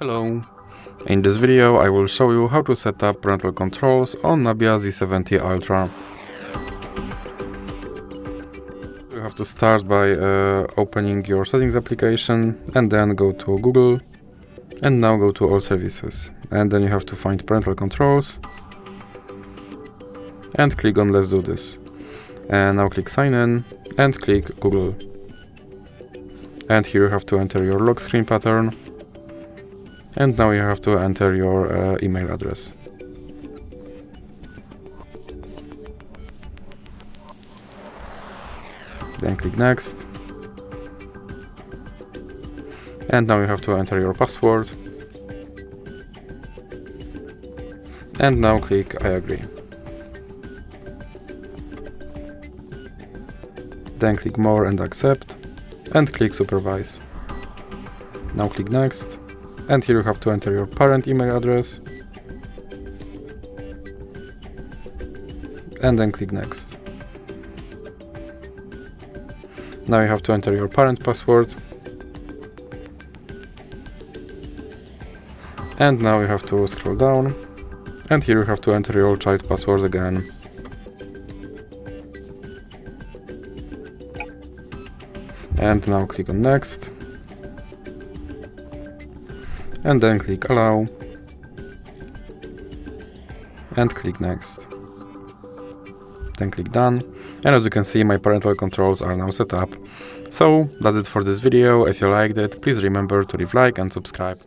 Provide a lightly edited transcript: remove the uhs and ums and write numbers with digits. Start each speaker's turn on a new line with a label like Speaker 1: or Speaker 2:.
Speaker 1: Hello! In this video I will show you how to set up parental controls on NUBIA Z70 Ultra. You have to start by opening your settings application and then go to Google and now go to all services, and then you have to find parental controls and click on let's do this, and now click sign in and click Google, and here you have to enter your lock screen pattern. And now you have to enter your email address. Then click next. And now you have to enter your password. And now click I agree. Then click more and accept. And click supervise. Now click next. And here you have to enter your parent email address. And then click next. Now you have to enter your parent password. And now you have to scroll down. And here you have to enter your child password again. And now click on next. And then click allow and click next, then click done, and as you can see my parental controls are now set up. So that's it for this video. If you liked it, please remember to leave a like and subscribe.